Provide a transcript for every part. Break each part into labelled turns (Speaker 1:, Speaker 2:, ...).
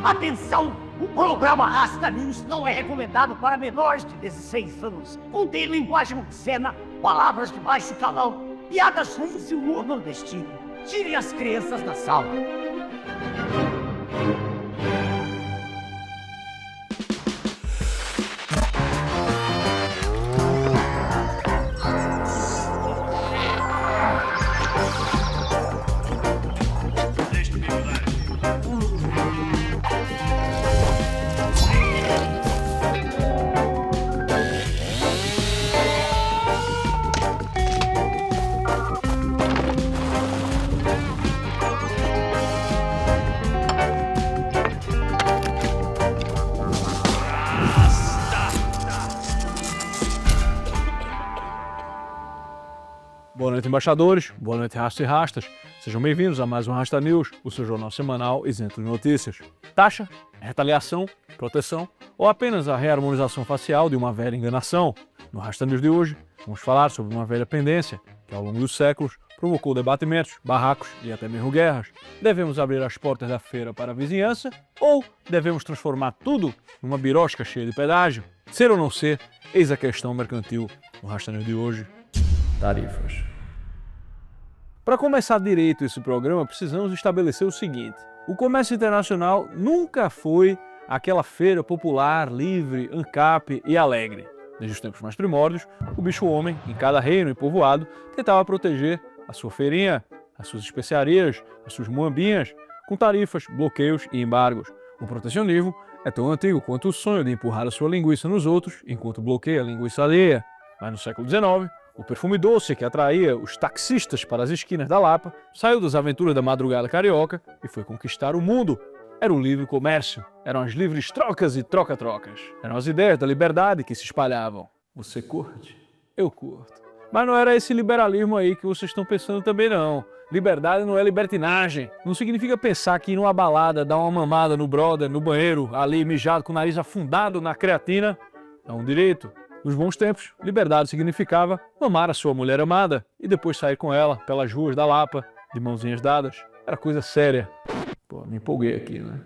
Speaker 1: Atenção! O programa Rasta News não é recomendado para menores de 16 anos. Contém linguagem obscena, palavras de baixo calão, piadas ruins e humor nordestino. Tire as crianças da sala.
Speaker 2: Boa noite, embaixadores. Boa noite, rastas e rastas. Sejam bem-vindos a mais um Rasta News, o seu jornal semanal isento de notícias. Taxa, retaliação, proteção ou apenas a reharmonização facial de uma velha enganação? No Rasta News de hoje, vamos falar sobre uma velha pendência que, ao longo dos séculos, provocou debatimentos, barracos e até mesmo guerras. Devemos abrir as portas da feira para a vizinhança ou devemos transformar tudo numa birosca cheia de pedágio? Ser ou não ser, eis a questão mercantil no Rasta News de hoje. Tarifas. Para começar direito esse programa, precisamos estabelecer o seguinte: o comércio internacional nunca foi aquela feira popular, livre, ANCAP e alegre. Desde os tempos mais primórdios, o bicho-homem, em cada reino e povoado, tentava proteger a sua feirinha, as suas especiarias, as suas muambinhas, com tarifas, bloqueios e embargos. O protecionismo é tão antigo quanto o sonho de empurrar a sua linguiça nos outros, enquanto bloqueia a linguiça alheia. Mas no século XIX, o perfume doce que atraía os taxistas para as esquinas da Lapa saiu das aventuras da madrugada carioca e foi conquistar o mundo. Era o livre comércio, eram as livres trocas e troca-trocas. Eram as ideias da liberdade que se espalhavam. Você curte? Eu curto. Mas não era esse liberalismo aí que vocês estão pensando também não. Liberdade não é libertinagem. Não significa pensar que ir numa balada, dar uma mamada no brother, no banheiro, ali mijado com o nariz afundado na creatina, é um direito. Nos bons tempos, liberdade significava mamar a sua mulher amada e depois sair com ela pelas ruas da Lapa, de mãozinhas dadas. Era coisa séria. Pô, me empolguei aqui, né?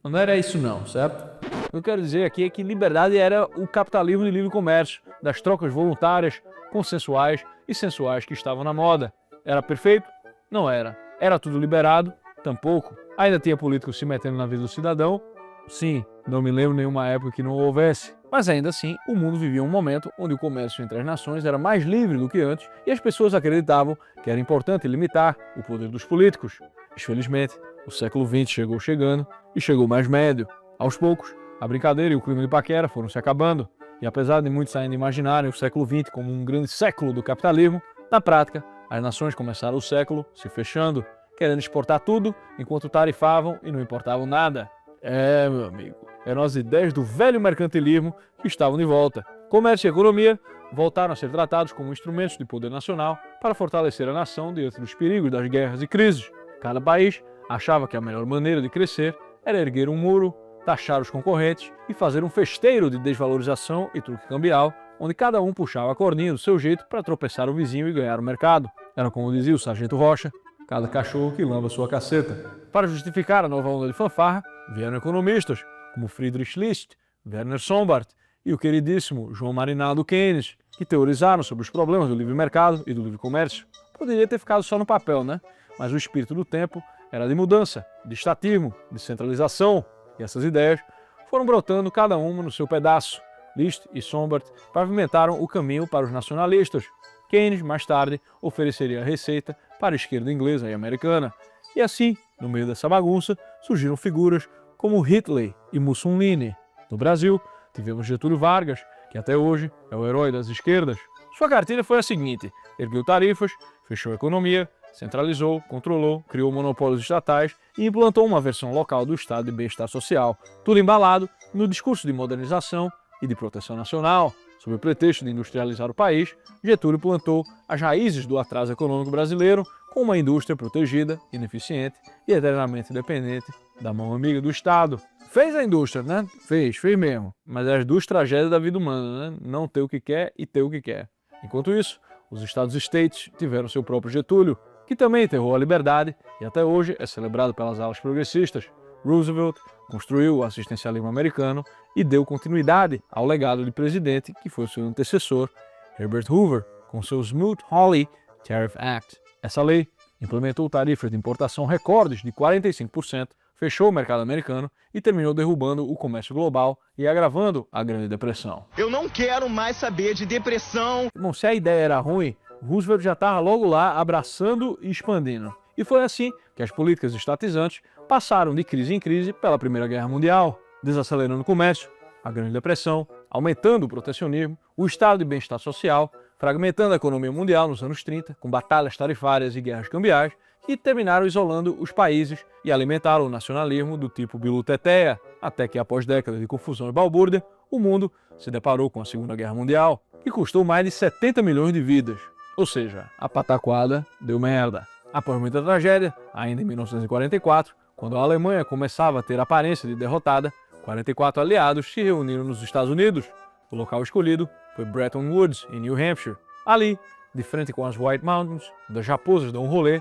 Speaker 2: Não era isso não, certo? O que eu quero dizer aqui é que liberdade era o capitalismo de livre comércio, das trocas voluntárias, consensuais e sensuais que estavam na moda. Era perfeito? Não era. Era tudo liberado? Tampouco. Ainda tinha políticos se metendo na vida do cidadão? Sim, não me lembro nenhuma época que não houvesse. Mas ainda assim, o mundo vivia um momento onde o comércio entre as nações era mais livre do que antes e as pessoas acreditavam que era importante limitar o poder dos políticos. Infelizmente, o século XX chegou chegando e chegou mais médio. Aos poucos, a brincadeira e o clima de paquera foram se acabando. E apesar de muitos ainda imaginarem o século XX como um grande século do capitalismo, na prática, as nações começaram o século se fechando, querendo exportar tudo enquanto tarifavam e não importavam nada. Meu amigo, eram as ideias do velho mercantilismo que estavam de volta. Comércio e economia voltaram a ser tratados como instrumentos de poder nacional para fortalecer a nação diante dos perigos das guerras e crises. Cada país achava que a melhor maneira de crescer era erguer um muro, taxar os concorrentes e fazer um festeiro de desvalorização e truque cambial, onde cada um puxava a corninha do seu jeito para tropeçar o vizinho e ganhar o mercado. Era como dizia o Sargento Rocha: cada cachorro que lamba sua caceta. Para justificar a nova onda de fanfarra, vieram economistas como Friedrich List, Werner Sombart e o queridíssimo João Marinaldo Keynes, que teorizaram sobre os problemas do livre mercado e do livre comércio. Poderia ter ficado só no papel, né? Mas o espírito do tempo era de mudança, de estatismo, de centralização, e essas ideias foram brotando cada uma no seu pedaço. List e Sombart pavimentaram o caminho para os nacionalistas. Keynes, mais tarde, ofereceria a receita para a esquerda inglesa e americana. E assim, no meio dessa bagunça, surgiram figuras como Hitler e Mussolini. No Brasil, tivemos Getúlio Vargas, que até hoje é o herói das esquerdas. Sua cartilha foi a seguinte: ergueu tarifas, fechou a economia, centralizou, controlou, criou monopólios estatais e implantou uma versão local do Estado de Bem-Estar Social, tudo embalado no discurso de modernização e de proteção nacional. Sob o pretexto de industrializar o país, Getúlio plantou as raízes do atraso econômico brasileiro com uma indústria protegida, ineficiente e eternamente dependente da mão amiga do Estado. Fez a indústria, né? Fez mesmo. Mas é as duas tragédias da vida humana, né? Não ter o que quer e ter o que quer. Enquanto isso, os Estados States tiveram seu próprio Getúlio, que também enterrou a liberdade e até hoje é celebrado pelas alas progressistas. Roosevelt, construiu o assistencialismo americano e deu continuidade ao legado de presidente que foi o seu antecessor, Herbert Hoover, com seu Smoot-Hawley Tariff Act. Essa lei implementou tarifas de importação recordes de 45%, fechou o mercado americano e terminou derrubando o comércio global e agravando a Grande Depressão.
Speaker 3: Eu não quero mais saber de depressão.
Speaker 2: Bom, se a ideia era ruim, Roosevelt já estava logo lá abraçando e expandindo. E foi assim que as políticas estatizantes passaram de crise em crise pela Primeira Guerra Mundial, desacelerando o comércio, a Grande Depressão, aumentando o protecionismo, o estado de bem-estar social, fragmentando a economia mundial nos anos 30, com batalhas tarifárias e guerras cambiais, que terminaram isolando os países e alimentaram o nacionalismo do tipo bilu-teteia, até que após décadas de confusão e balbúrdia, o mundo se deparou com a Segunda Guerra Mundial, que custou mais de 70 milhões de vidas. Ou seja, a pataquada deu merda. Após muita tragédia, ainda em 1944, quando a Alemanha começava a ter aparência de derrotada, 44 aliados se reuniram nos Estados Unidos. O local escolhido foi Bretton Woods, em New Hampshire. Ali, de frente com as White Mountains, das raposas dão um rolê,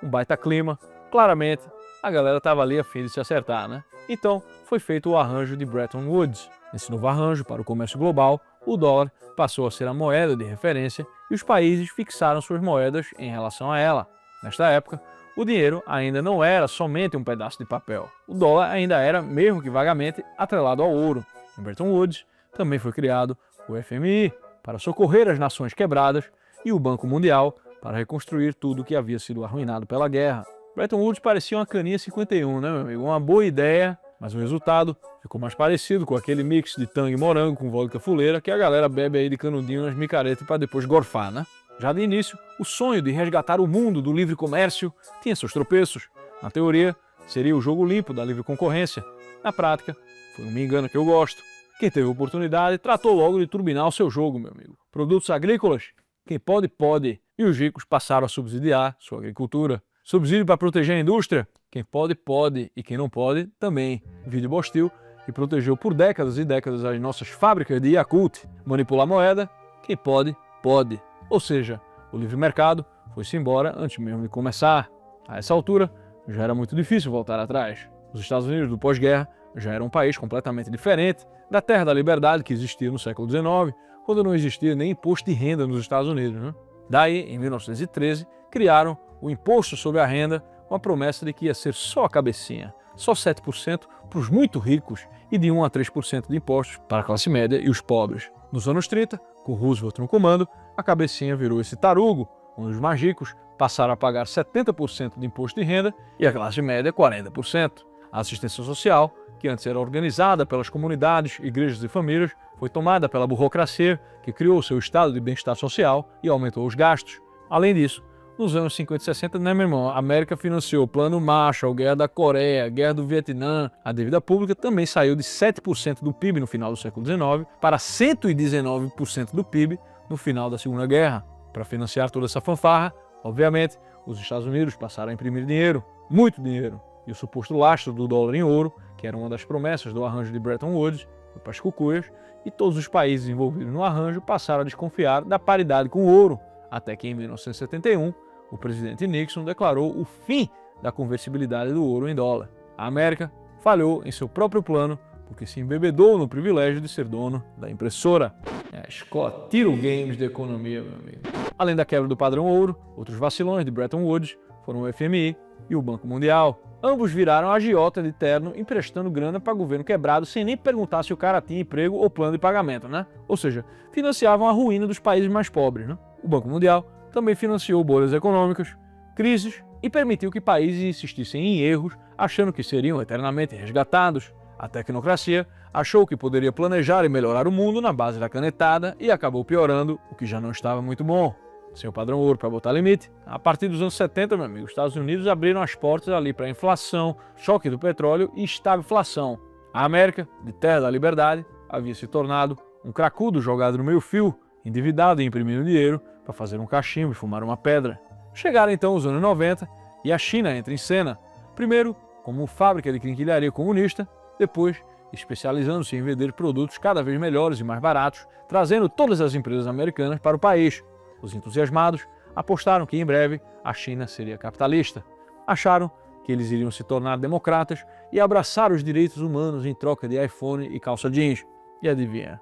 Speaker 2: um baita clima. Claramente, a galera estava ali a fim de se acertar, né? Então, foi feito o arranjo de Bretton Woods. Nesse novo arranjo para o comércio global, o dólar passou a ser a moeda de referência e os países fixaram suas moedas em relação a ela. Nesta época, o dinheiro ainda não era somente um pedaço de papel. O dólar ainda era, mesmo que vagamente, atrelado ao ouro. Em Bretton Woods também foi criado o FMI para socorrer as nações quebradas e o Banco Mundial para reconstruir tudo que havia sido arruinado pela guerra. Bretton Woods parecia uma caninha 51, né, meu amigo? Uma boa ideia, mas o resultado ficou mais parecido com aquele mix de tangue e morango com vodka fuleira que a galera bebe aí de canudinho nas micaretas para depois gorfar, né? Já de início, o sonho de resgatar o mundo do livre comércio tinha seus tropeços. Na teoria, seria o jogo limpo da livre concorrência. Na prática, foi um me engano que eu gosto. Quem teve oportunidade tratou logo de turbinar o seu jogo, meu amigo. Produtos agrícolas, quem pode, pode. E os ricos passaram a subsidiar sua agricultura. Subsídio para proteger a indústria, quem pode, pode. E quem não pode, também. Vídeo Bostil, que protegeu por décadas e décadas as nossas fábricas de Yakult. Manipular moeda, quem pode, pode. Ou seja, o livre mercado foi-se embora antes mesmo de começar. A essa altura, já era muito difícil voltar atrás. Os Estados Unidos do pós-guerra já era um país completamente diferente da terra da liberdade que existia no século XIX, quando não existia nem imposto de renda nos Estados Unidos, né? Daí, em 1913, criaram o Imposto sobre a Renda com a promessa de que ia ser só a cabecinha, só 7% para os muito ricos e de 1 a 3% de impostos para a classe média e os pobres. Nos anos 30, com Roosevelt no comando, a cabecinha virou esse tarugo, onde os mais ricos passaram a pagar 70% de imposto de renda e a classe média 40%. A assistência social, que antes era organizada pelas comunidades, igrejas e famílias, foi tomada pela burocracia, que criou seu estado de bem-estar social e aumentou os gastos. Além disso, nos anos 50 e 60, né, meu irmão, a América financiou o Plano Marshall, Guerra da Coreia, Guerra do Vietnã. A dívida pública também saiu de 7% do PIB no final do século XIX para 119% do PIB no final da Segunda Guerra. Para financiar toda essa fanfarra, obviamente, os Estados Unidos passaram a imprimir dinheiro, muito dinheiro. E o suposto lastro do dólar em ouro, que era uma das promessas do arranjo de Bretton Woods, foi para as cucuias, e todos os países envolvidos no arranjo passaram a desconfiar da paridade com o ouro, até que em 1971, o presidente Nixon declarou o fim da conversibilidade do ouro em dólar. A América falhou em seu próprio plano porque se embebedou no privilégio de ser dono da impressora. A escola tira o games da economia, meu amigo. Além da quebra do padrão ouro, outros vacilões de Bretton Woods foram o FMI e o Banco Mundial. Ambos viraram agiota de terno emprestando grana para governo quebrado sem nem perguntar se o cara tinha emprego ou plano de pagamento, né? Ou seja, financiavam a ruína dos países mais pobres, né? O Banco Mundial também financiou bolhas econômicas, crises e permitiu que países insistissem em erros, achando que seriam eternamente resgatados. A tecnocracia achou que poderia planejar e melhorar o mundo na base da canetada e acabou piorando o que já não estava muito bom. Sem o padrão ouro para botar limite, a partir dos anos 70, meu amigo, os Estados Unidos abriram as portas ali para inflação, choque do petróleo e estagflação. A América, de terra da liberdade, havia se tornado um cracudo jogado no meio-fio, endividado e imprimindo dinheiro para fazer um cachimbo e fumar uma pedra. Chegaram então os anos 90 e a China entra em cena, primeiro como fábrica de quinquilharia comunista, depois especializando-se em vender produtos cada vez melhores e mais baratos, trazendo todas as empresas americanas para o país. Os entusiasmados apostaram que em breve a China seria capitalista. Acharam que eles iriam se tornar democratas e abraçar os direitos humanos em troca de iPhone e calça jeans. E adivinha?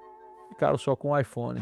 Speaker 2: Ficaram só com o iPhone.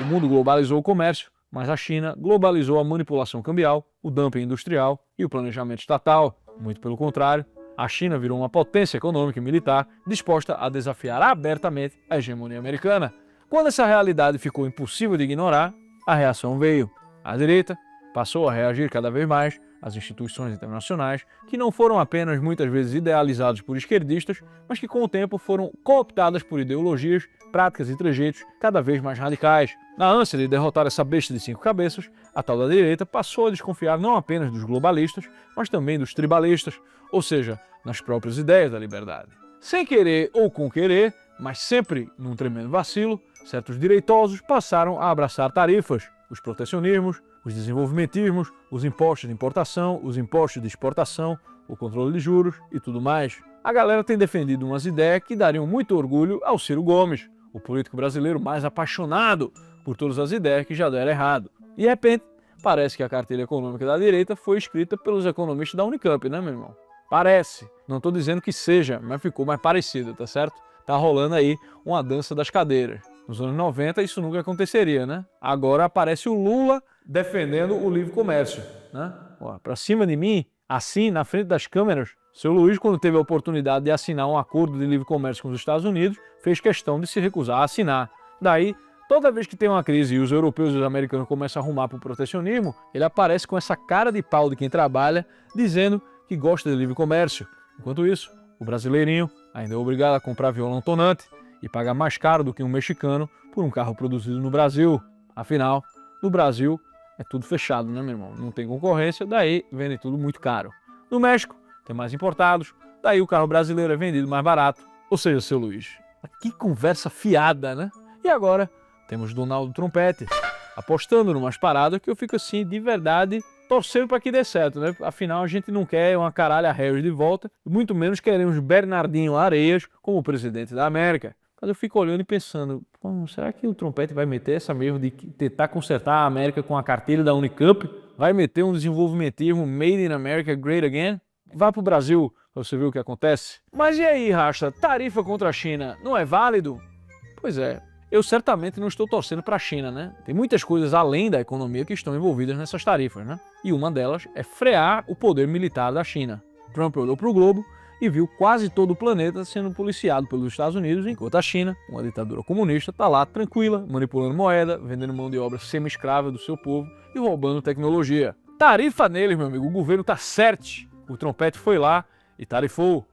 Speaker 2: O mundo globalizou o comércio, mas a China globalizou a manipulação cambial, o dumping industrial e o planejamento estatal. Muito pelo contrário, a China virou uma potência econômica e militar disposta a desafiar abertamente a hegemonia americana. Quando essa realidade ficou impossível de ignorar, a reação veio. A direita passou a reagir cada vez mais às instituições internacionais, que não foram apenas muitas vezes idealizadas por esquerdistas, mas que com o tempo foram cooptadas por ideologias, práticas e trejeitos cada vez mais radicais. Na ânsia de derrotar essa besta de 5 cabeças, a tal da direita passou a desconfiar não apenas dos globalistas, mas também dos tribalistas, ou seja, nas próprias ideias da liberdade. Sem querer ou com querer, mas sempre num tremendo vacilo, certos direitosos passaram a abraçar tarifas, os protecionismos, os desenvolvimentismos, os impostos de importação, os impostos de exportação, o controle de juros e tudo mais. A galera tem defendido umas ideias que dariam muito orgulho ao Ciro Gomes, o político brasileiro mais apaixonado por todas as ideias que já deram errado. E de repente, parece que a cartilha econômica da direita foi escrita pelos economistas da Unicamp, né, meu irmão? Parece. Não estou dizendo que seja, mas ficou mais parecido, tá certo? Tá rolando aí uma dança das cadeiras. Nos anos 90 isso nunca aconteceria, né? Agora aparece o Lula defendendo o livre comércio, né? Pra cima de mim, assim, na frente das câmeras, seu Luiz, quando teve a oportunidade de assinar um acordo de livre comércio com os Estados Unidos, fez questão de se recusar a assinar. Daí, toda vez que tem uma crise e os europeus e os americanos começam a arrumar para o protecionismo, ele aparece com essa cara de pau de quem trabalha, dizendo que gosta de livre comércio. Enquanto isso, o brasileirinho ainda é obrigado a comprar violão tonante e pagar mais caro do que um mexicano por um carro produzido no Brasil. Afinal, no Brasil é tudo fechado, né, meu irmão? Não tem concorrência, daí vende tudo muito caro. No México tem mais importados, daí o carro brasileiro é vendido mais barato. Ou seja, seu Luiz, que conversa fiada, né? E agora temos Donaldo Trompete apostando numas paradas que eu fico assim, de verdade, torcendo para que dê certo, né? Afinal, a gente não quer uma caralha Harris de volta, muito menos queremos Bernardinho Areias como presidente da América. Mas eu fico olhando e pensando, será que o Trompete vai meter essa mesmo de tentar consertar a América com a cartilha da Unicamp? Vai meter um desenvolvimentismo Made in America Great Again? Vá pro Brasil pra você ver o que acontece. Mas e aí, Rasta, tarifa contra a China não é válido? Pois é, eu certamente não estou torcendo para a China, né? Tem muitas coisas além da economia que estão envolvidas nessas tarifas, né? E uma delas é frear o poder militar da China. Trump olhou para o globo e viu quase todo o planeta sendo policiado pelos Estados Unidos, enquanto a China, uma ditadura comunista, está lá tranquila, manipulando moeda, vendendo mão de obra semi-escrava do seu povo e roubando tecnologia. Tarifa neles, meu amigo, o governo tá certo. O Trompete foi lá e tarifou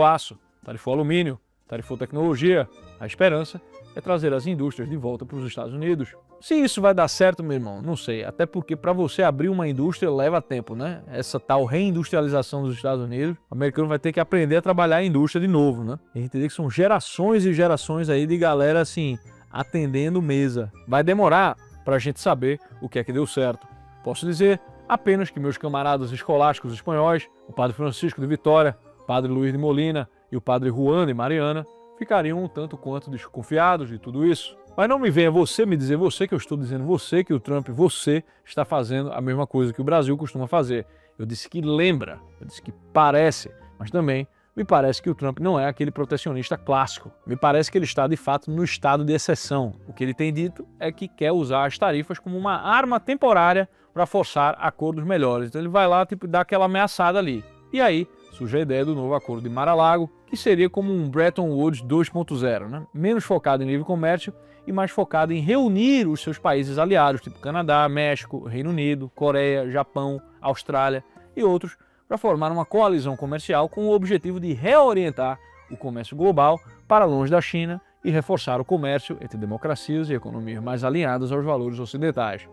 Speaker 2: aço, tarifou alumínio, tarifou tecnologia. A esperança é trazer as indústrias de volta para os Estados Unidos. Se isso vai dar certo, meu irmão, não sei. Até porque para você abrir uma indústria leva tempo, né? Essa tal reindustrialização dos Estados Unidos, o americano vai ter que aprender a trabalhar a indústria de novo, né? E a gente tem que são gerações e gerações aí de galera assim, atendendo mesa. Vai demorar para a gente saber o que é que deu certo. Posso dizer apenas que meus camaradas escolásticos espanhóis, o padre Francisco de Vitória, o padre Luiz de Molina e o padre Juan de Mariana, ficariam um tanto quanto desconfiados de tudo isso. Mas não me venha você me dizer você que eu estou dizendo você que o Trump, você está fazendo a mesma coisa que o Brasil costuma fazer. Eu disse que lembra, eu disse que parece, mas também me parece que o Trump não é aquele protecionista clássico. Me parece que ele está de fato no estado de exceção. O que ele tem dito é que quer usar as tarifas como uma arma temporária para forçar acordos melhores. Então ele vai lá dar aquela ameaçada ali. E aí surge a ideia do novo acordo de Mar-a-Lago, que seria como um Bretton Woods 2.0, né? Menos focado em livre comércio e mais focado em reunir os seus países aliados, tipo Canadá, México, Reino Unido, Coreia, Japão, Austrália e outros, para formar uma coalizão comercial com o objetivo de reorientar o comércio global para longe da China e reforçar o comércio entre democracias e economias mais alinhadas aos valores ocidentais.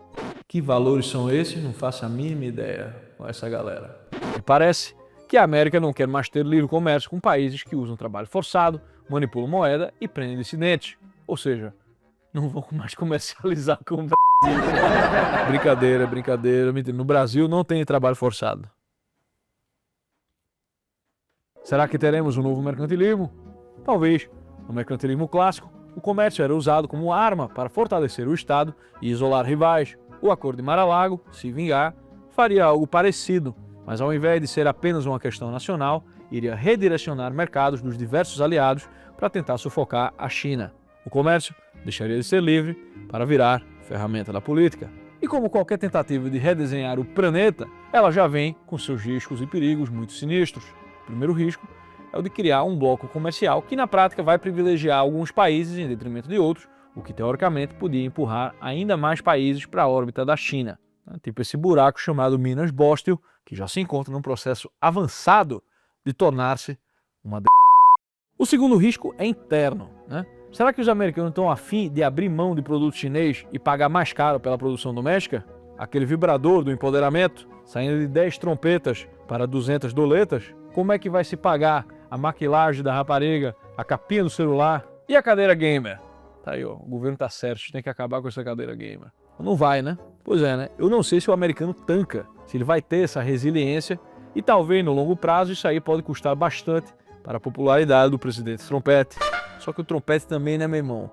Speaker 2: Que valores são esses? Não faço a mínima ideia com essa galera. Me parece que a América não quer mais ter livre comércio com países que usam trabalho forçado, manipulam moeda e prendem dissidentes. Ou seja, não vão mais comercializar com o Brasil. Brincadeira. No Brasil não tem trabalho forçado. Será que teremos um novo mercantilismo? Talvez. No mercantilismo clássico, o comércio era usado como arma para fortalecer o Estado e isolar rivais. O Acordo de Mar-a-Lago, se vingar, faria algo parecido. mas ao invés de ser apenas uma questão nacional, iria redirecionar mercados dos diversos aliados para tentar sufocar a China. O comércio deixaria de ser livre para virar ferramenta da política. E como qualquer tentativa de redesenhar o planeta, ela já vem com seus riscos e perigos muito sinistros. O primeiro risco é o de criar um bloco comercial que na prática vai privilegiar alguns países em detrimento de outros, o que teoricamente podia empurrar ainda mais países para a órbita da China. Tipo esse buraco chamado Minas Bóstio, que já se encontra num processo avançado de tornar-se uma O segundo risco é interno, né? Será que os americanos estão afim de abrir mão de produto chinês e pagar mais caro pela produção doméstica? Aquele vibrador do empoderamento, saindo de 10 trompetas para 200 doletas? Como é que vai se pagar a maquilagem da rapariga, a capinha do celular e a cadeira gamer? Tá aí, ó, o governo tá certo, tem que acabar com essa cadeira gamer. Não vai, né? Pois é, né? Eu não sei se o americano tanca, se ele vai ter essa resiliência e talvez no longo prazo isso aí pode custar bastante para a popularidade do presidente Trompete. Só que o Trompete também, né, meu irmão?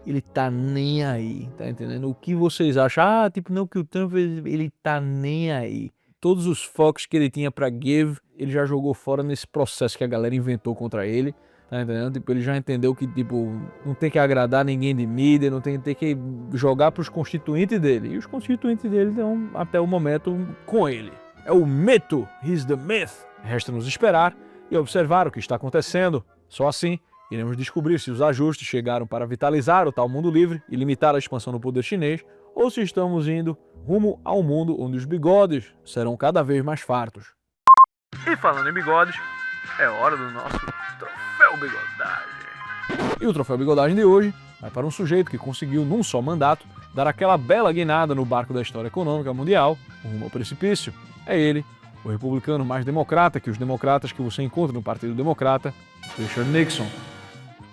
Speaker 2: Ele tá nem aí, tá entendendo? O que vocês acham? Ah, tipo, não, que o Trump, ele tá nem aí. Todos os focos que ele tinha pra give, ele já jogou fora nesse processo que a galera inventou contra ele. Tá entendendo? Tipo, ele já entendeu que tipo, não tem que agradar ninguém de mídia, não tem que jogar pros constituintes dele. E os constituintes dele estão, até o momento, com ele. É o mito, he's the myth. Resta nos esperar e observar o que está acontecendo. Só assim, iremos descobrir se os ajustes chegaram para vitalizar o tal mundo livre e limitar a expansão do poder chinês, ou se estamos indo rumo ao mundo onde os bigodes serão cada vez mais fartos. E falando em bigodes, é hora do nosso Troféu Bigodagem. E o Troféu Bigodagem de hoje vai para um sujeito que conseguiu, num só mandato, dar aquela bela guinada no barco da história econômica mundial, rumo ao precipício. É ele, o republicano mais democrata que os democratas que você encontra no Partido Democrata, Richard Nixon.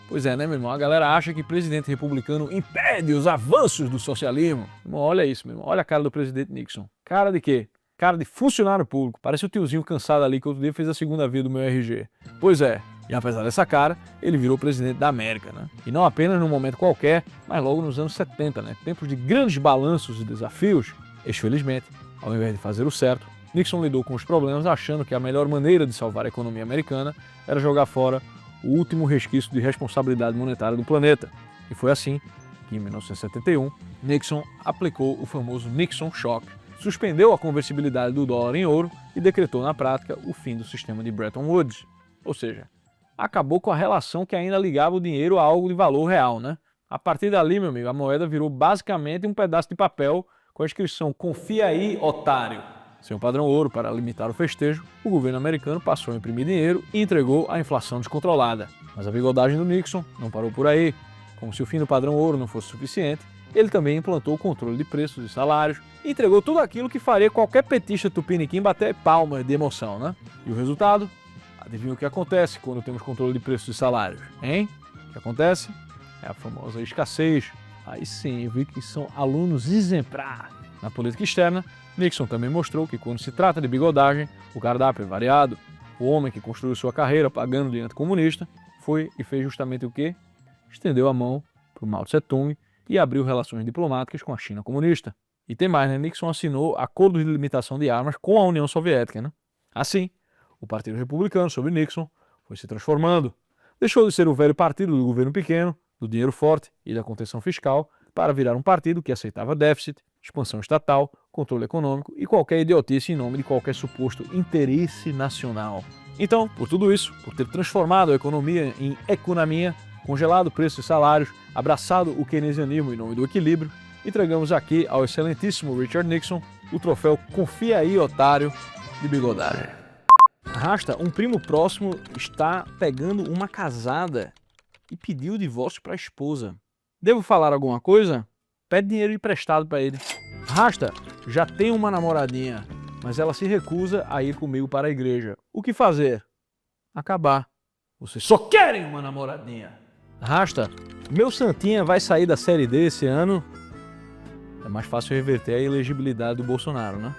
Speaker 2: Pois é, né, meu irmão? A galera acha que presidente republicano impede os avanços do socialismo. Irmão, olha isso, meu irmão. Olha a cara do presidente Nixon. Cara de quê? Cara de funcionário público. Parece o tiozinho cansado ali que outro dia fez a segunda via do meu RG. Pois é, e apesar dessa cara, ele virou presidente da América, né? E não apenas num momento qualquer, mas logo nos anos 70, né? Tempos de grandes balanços e desafios. Infelizmente, ao invés de fazer o certo, Nixon lidou com os problemas achando que a melhor maneira de salvar a economia americana era jogar fora o último resquício de responsabilidade monetária do planeta. E foi assim que, em 1971, Nixon aplicou o famoso Nixon Shock, suspendeu a conversibilidade do dólar em ouro e decretou na prática o fim do sistema de Bretton Woods. Ou seja, acabou com a relação que ainda ligava o dinheiro a algo de valor real, né? A partir dali, meu amigo, a moeda virou basicamente um pedaço de papel com a inscrição "Confia aí, otário". Sem o padrão ouro para limitar o festejo, o governo americano passou a imprimir dinheiro e entregou a inflação descontrolada. Mas a bigodagem do Nixon não parou por aí. Como se o fim do padrão ouro não fosse suficiente, ele também implantou o controle de preços e salários e entregou tudo aquilo que faria qualquer petista tupiniquim bater palmas de emoção, né? E o resultado? Adivinha o que acontece quando temos controle de preços e salários, hein? O que acontece? É a famosa escassez. Aí sim, eu vi que são alunos exemplares. Na política externa, Nixon também mostrou que quando se trata de bigodagem, o cardápio é variado. O homem que construiu sua carreira pagando de anticomunista foi e fez justamente o quê? Estendeu a mão para o Mao Tse-tung e abriu relações diplomáticas com a China comunista. E tem mais, né? Nixon assinou acordos de limitação de armas com a União Soviética, né? Assim, o Partido Republicano, sob Nixon, foi se transformando. Deixou de ser o velho partido do governo pequeno, do dinheiro forte e da contenção fiscal, para virar um partido que aceitava déficit, expansão estatal, controle econômico e qualquer idiotice em nome de qualquer suposto interesse nacional. Então, por tudo isso, por ter transformado a economia em economia, congelado preços e salários, abraçado o keynesianismo em nome do equilíbrio, entregamos aqui ao excelentíssimo Richard Nixon o troféu "Confia aí, otário" de bigodagem. Rasta, um primo próximo está pegando uma casada e pediu o divórcio para a esposa. Devo falar alguma coisa? Pede dinheiro emprestado para ele. Rasta, já tem uma namoradinha, mas ela se recusa a ir comigo para a igreja. O que fazer? Acabar. Vocês só querem uma namoradinha. Rasta, meu Santinha vai sair da Série D esse ano. É mais fácil reverter a elegibilidade do Bolsonaro, né?